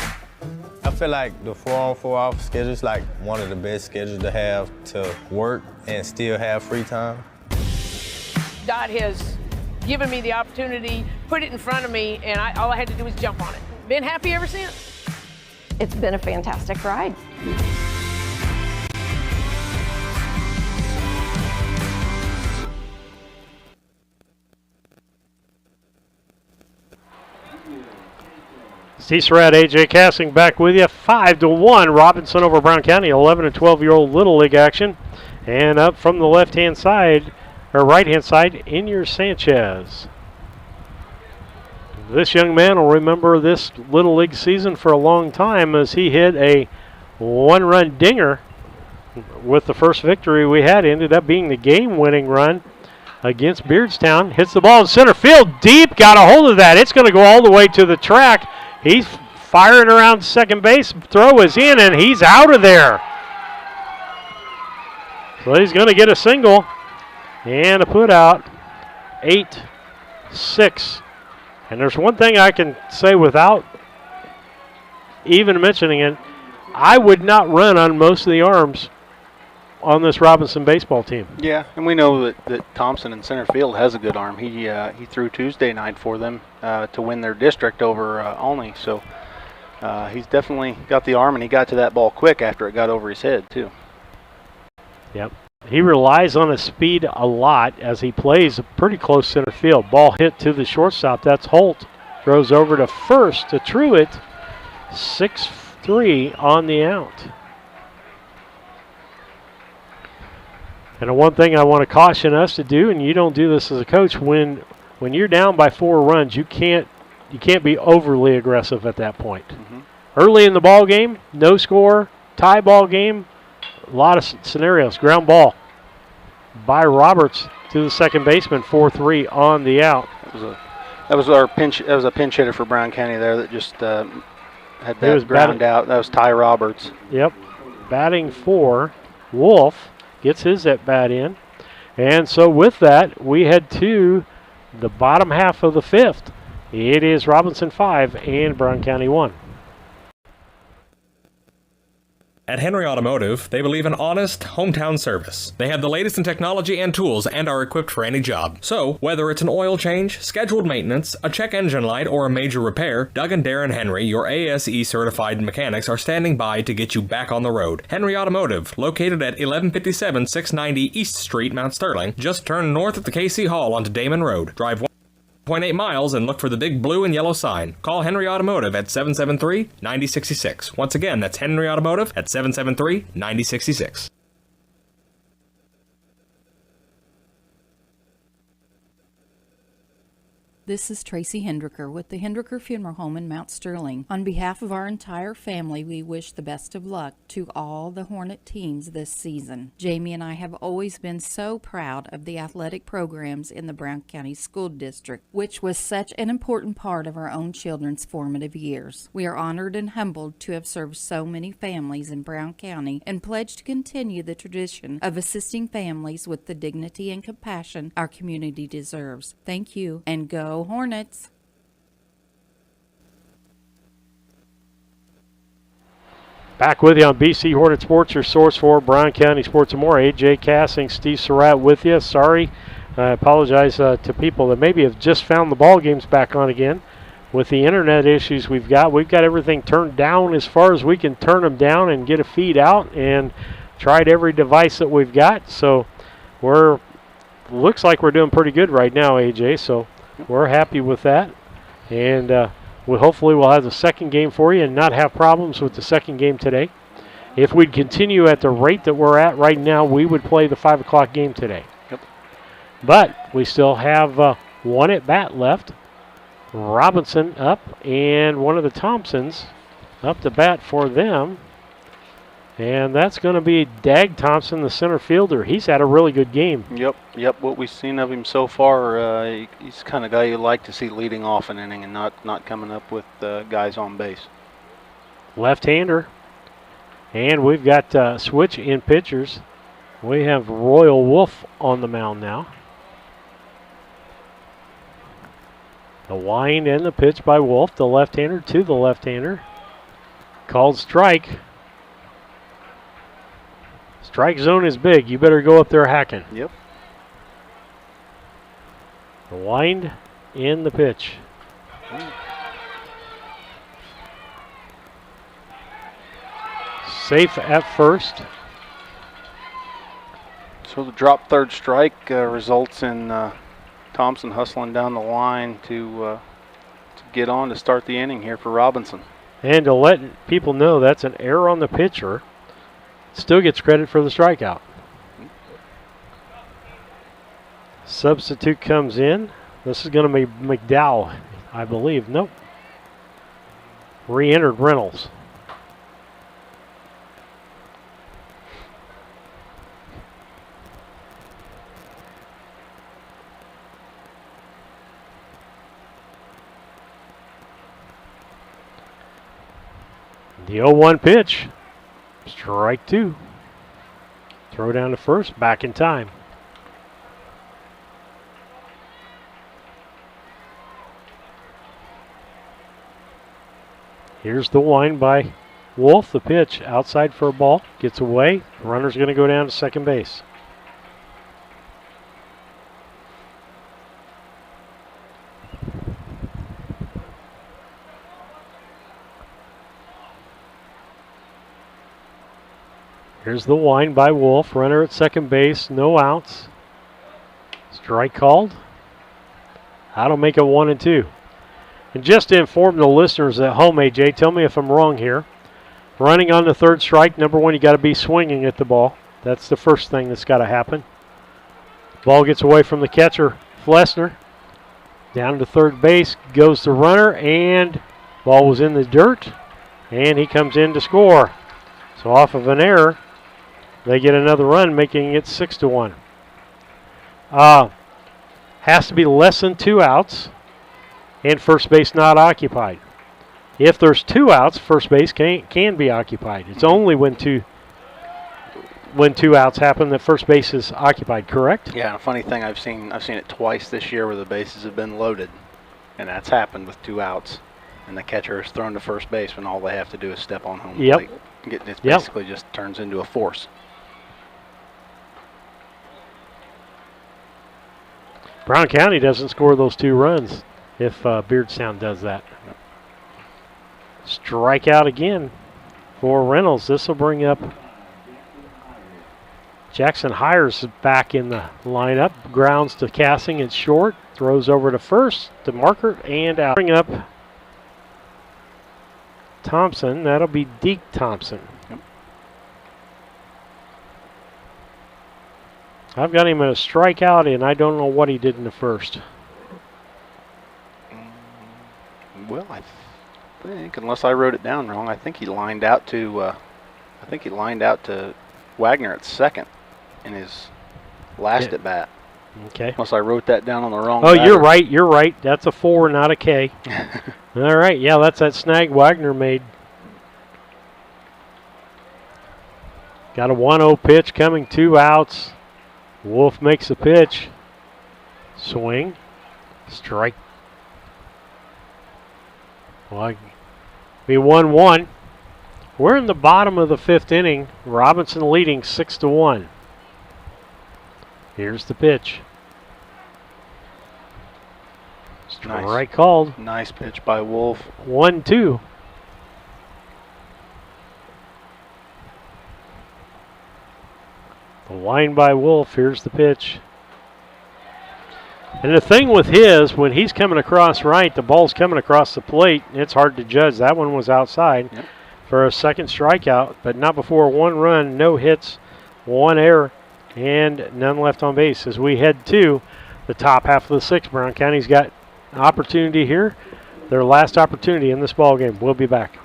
I feel like the 4-on, 4-off schedule is like one of the best schedules to have to work and still have free time. Dot has given me the opportunity, put it in front of me, and all I had to do was jump on it. Been happy ever since. It's been a fantastic ride. Steve Surratt, AJ Casting back with you. 5-1 Robinson over Brown County. 11 and 12-year-old Little League action. And up from the left-hand side, or right-hand side, Inyer Sanchez. This young man will remember this Little League season for a long time as he hit a one-run dinger with the first victory we had. Ended up being the game-winning run against Beardstown. Hits the ball in center field deep. Got a hold of that. It's going to go all the way to the track. He's firing around second base. Throw is in, and he's out of there. So he's going to get a single and a put out. 8-6. And there's one thing I can say without even mentioning it. I would not run on most of the arms on this Robinson baseball team. Yeah, and we know that Thompson in center field has a good arm. He threw Tuesday night for them to win their district over Olney. So he's definitely got the arm, and he got to that ball quick after it got over his head, too. Yep. He relies on his speed a lot as he plays pretty close center field. Ball hit to the shortstop. That's Holt. Throws over to first to Truitt. 6-3 on the out. And the one thing I want to caution us to do, and you don't do this as a coach, when you're down by 4 runs, you can't be overly aggressive at that point. Mm-hmm. Early in the ball game, no score, tie ball game, a lot of scenarios. Ground ball by Roberts to the second baseman, 4-3 on the out. That was a pinch hitter for Brown County there that just had that ground out. That was Ty Roberts. Yep, batting for Wolf. Gets his at bat in. And so with that, we head to the bottom half of the 5th. It is Robinson 5 and Brown County 1. At Henry Automotive, they believe in honest, hometown service. They have the latest in technology and tools and are equipped for any job. So, whether it's an oil change, scheduled maintenance, a check engine light, or a major repair, Doug and Darren Henry, your ASE certified mechanics, are standing by to get you back on the road. Henry Automotive, located at 1157 690 East Street, Mount Sterling. Just turn north at the KC Hall onto Damon Road. Drive 1.8 miles and look for the big blue and yellow sign. Call Henry Automotive at 773-9066. Once again, that's Henry Automotive at 773-9066. This is Tracy Hendricker with the Hendricker Funeral Home in Mount Sterling. On behalf of our entire family, we wish the best of luck to all the Hornet teams this season. Jamie and I have always been so proud of the athletic programs in the Brown County School District, which was such an important part of our own children's formative years. We are honored and humbled to have served so many families in Brown County and pledge to continue the tradition of assisting families with the dignity and compassion our community deserves. Thank you, and go Hornets. Back with you on BC Hornet Sports, your source for Brown County sports and more. AJ Casting, Steve Surratt with you. Sorry, I apologize to people that maybe have just found the ball games back on again. With the internet issues we've got everything turned down as far as we can turn them down and get a feed out, and tried every device that we've got. So looks like we're doing pretty good right now, AJ. So we're happy with that, and hopefully we'll have the second game for you and not have problems with the second game today. If we'd continue at the rate that we're at right now, we would play the 5 o'clock game today. Yep. But we still have one at bat left. Robinson up, and one of the Thompsons up to bat for them. And that's going to be Dag Thompson, the center fielder. He's had a really good game. Yep. What we've seen of him so far, he's the kind of guy you like to see leading off an inning and not coming up with guys on base. Left-hander. And we've got switch in pitchers. We have Royal Wolf on the mound now. The wind and the pitch by Wolf, the left-hander to the left-hander. Called strike. Strike zone is big. You better go up there hacking. Yep. The wind and the pitch. Safe at first. So the drop third strike results in Thompson hustling down the line to get on to start the inning here for Robinson. And to let people know that's an error on the pitcher. Still gets credit for the strikeout. Substitute comes in. This is going to be McDowell, I believe. Nope. Re-entered Reynolds. The 0-1 pitch. Strike two. Throw down to first, back in time. Here's the wind by Wolf. The pitch outside for a ball. Gets away. Runner's going to go down to second base. Here's the wind by Wolf. Runner at second base. No outs. Strike called. That'll make it 1-2. And just to inform the listeners at home, AJ, tell me if I'm wrong here. Running on the third strike, number one, you got to be swinging at the ball. That's the first thing that's got to happen. Ball gets away from the catcher, Flesner. Down to third base goes the runner, and ball was in the dirt, and he comes in to score. So off of an error, they get another run, making it 6-1. Has to be less than 2 outs, and first base not occupied. If there's 2 outs, first base can be occupied. It's only when two outs happen that first base is occupied, correct? Yeah, a funny thing, I've seen it twice this year where the bases have been loaded, and that's happened with 2 outs, and the catcher is thrown to first base when all they have to do is step on home plate. It basically just turns into a force. Brown County doesn't score those 2 runs if Beardstown does that. Strikeout again for Reynolds. This will bring up Jackson Hires back in the lineup. Grounds to Cassing at short. Throws over to first to Markert and out. Bring up Thompson. That'll be Deke Thompson. Yep. I've got him at a strikeout, and I don't know what he did in the first. Well, I think, unless I wrote it down wrong, I think he lined out to Wagner at second in his last at bat. Okay. Unless I wrote that down on the wrong. Oh, batter. you're right. You're right. That's a 4, not a K. All right. Yeah, that's that snag Wagner made. Got a 1-0 pitch coming, 2 outs. Wolf makes a pitch. Swing. Strike. Well, be 1-1. We're in the bottom of the 5th inning. Robinson leading 6-1. Here's the pitch. Strike called. Nice pitch by Wolf. 1-2. The line by Wolf. Here's the pitch. And the thing with his, when he's coming across right, the ball's coming across the plate. It's hard to judge. That one was outside for a second strikeout, but not before 1 run, no hits, 1 error, and none left on base. As we head to the top half of the 6th, Brown County's got an opportunity here. Their last opportunity in this ball game. We'll be back.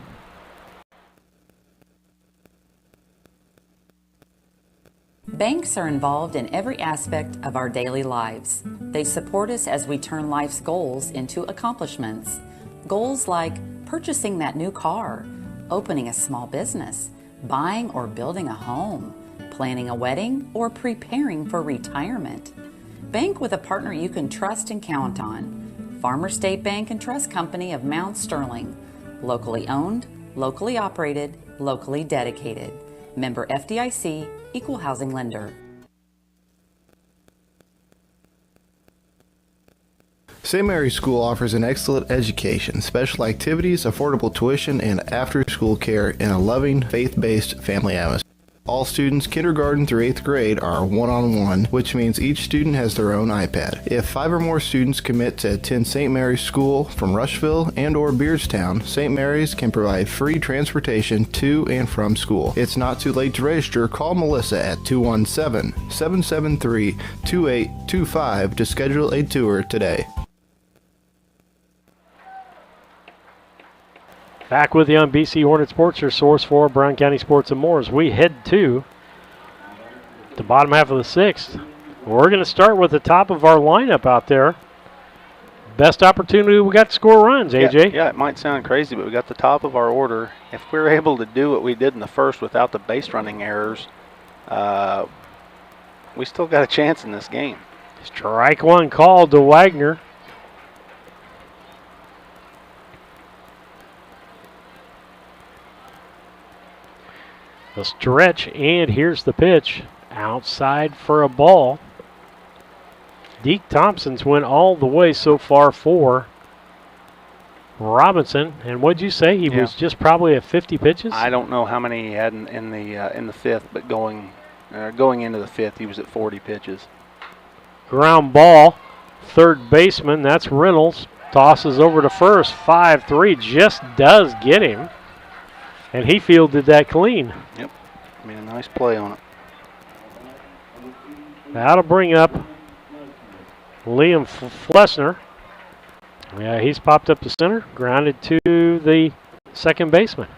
Banks are involved in every aspect of our daily lives. They support us as we turn life's goals into accomplishments. Goals like purchasing that new car, opening a small business, buying or building a home, planning a wedding, or preparing for retirement. Bank with a partner you can trust and count on. Farmers State Bank and Trust Company of Mount Sterling. Locally owned, locally operated, locally dedicated. Member FDIC, Equal Housing Lender. St. Mary's School offers an excellent education, special activities, affordable tuition, and after-school care in a loving, faith-based family atmosphere. All students kindergarten through 8th grade are one-on-one, which means each student has their own iPad. If 5 or more students commit to attend St. Mary's School from Rushville and or Beardstown, St. Mary's can provide free transportation to and from school. It's not too late to register. Call Melissa at 217-773-2825 to schedule a tour today. Back with you on BC Hornet Sports, your source for Brown County sports and more, as we head to the bottom half of the 6th. We're going to start with the top of our lineup out there. Best opportunity we got to score runs, AJ. Yeah, it might sound crazy, but we got the top of our order. If we're able to do what we did in the first without the base running errors, we still got a chance in this game. Strike one called to Wagner. The stretch, and here's the pitch. Outside for a ball. Deke Thompson's went all the way so far for Robinson. And what'd you say? He was just probably at 50 pitches? I don't know how many he had in the fifth, but going into the fifth, he was at 40 pitches. Ground ball. Third baseman, that's Reynolds. Tosses over to first. 5-3, just does get him. And he fielded that clean. Yep. Made a nice play on it. That'll bring up Liam Flesner. Yeah, he's popped up to center, grounded to the second baseman.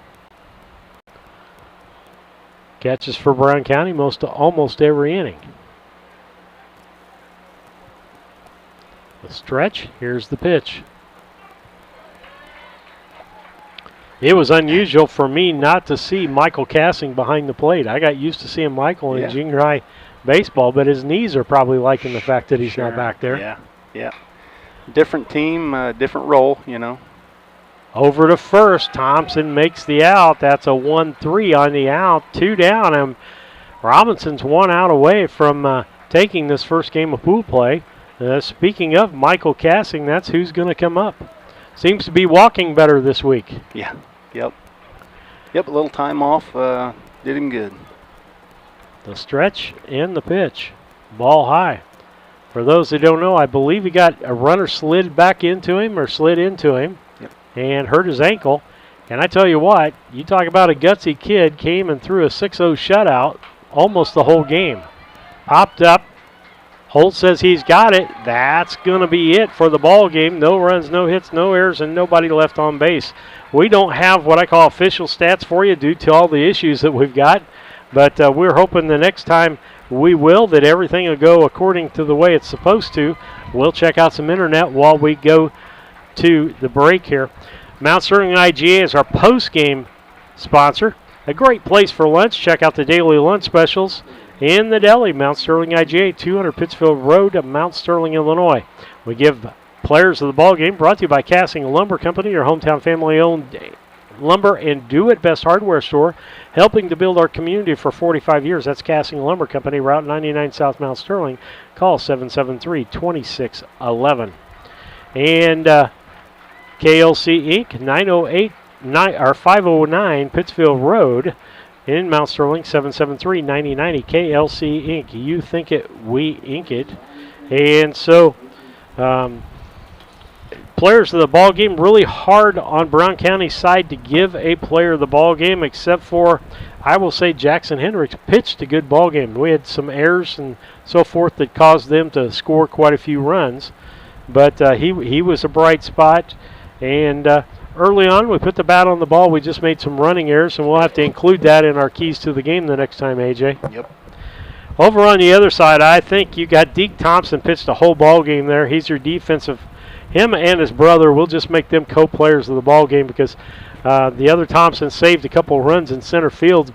Catches for Brown County almost every inning. The stretch, here's the pitch. It was unusual for me not to see Michael Cassing behind the plate. I got used to seeing Michael in junior high baseball, but his knees are probably liking the fact that he's not back there. Yeah. Different team, different role, you know. Over to first. Thompson makes the out. That's a 1-3 on the out. 2 down, and Robinson's 1 out away from taking this first game of pool play. Speaking of Michael Cassing, that's who's going to come up. Seems to be walking better this week. Yeah. Yep, a little time off did him good. The stretch and the pitch. Ball high. For those that don't know, I believe he got a runner slid into him and hurt his ankle. And I tell you what, you talk about a gutsy kid, came and threw a 6-0 shutout almost the whole game. Popped up. Holt says he's got it. That's going to be it for the ball game. No runs, no hits, no errors, and nobody left on base. We don't have what I call official stats for you due to all the issues that we've got, but we're hoping the next time we will that everything will go according to the way it's supposed to. We'll check out some internet while we go to the break here. Mount Sterling IGA is our post-game sponsor. A great place for lunch. Check out the daily lunch specials in the deli. Mount Sterling IGA, 200 Pittsfield Road, Mount Sterling, Illinois. We give players of the ball game brought to you by Cassing Lumber Company, your hometown family-owned lumber and do-it-best hardware store, helping to build our community for 45 years. That's Cassing Lumber Company, Route 99 South Mount Sterling. Call 773-2611. And KLC Inc., 509 Pittsfield Road in Mount Sterling, 773-9090. KLC Inc. You think it, we ink it. And so players of the ball game, really hard on Brown County's side to give a player the ball game, except for, I will say, Jackson Hendricks pitched a good ball game. We had some errors and so forth that caused them to score quite a few runs, but he was a bright spot. And early on, we put the bat on the ball. We just made some running errors, and we'll have to include that in our keys to the game the next time, AJ. Yep. Over on the other side, I think you got Deke Thompson pitched a whole ball game there. He's your defensive. Him and his brother, we'll just make them co-players of the ball game because the other Thompson saved a couple runs in center field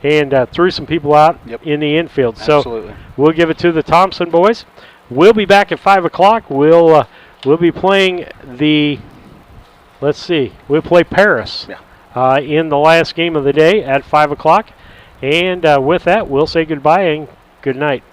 and threw some people out in the infield. Absolutely. So we'll give it to the Thompson boys. We'll be back at 5 o'clock. We'll we'll be playing we'll play Paris in the last game of the day at 5 o'clock. And with that, we'll say goodbye and good night.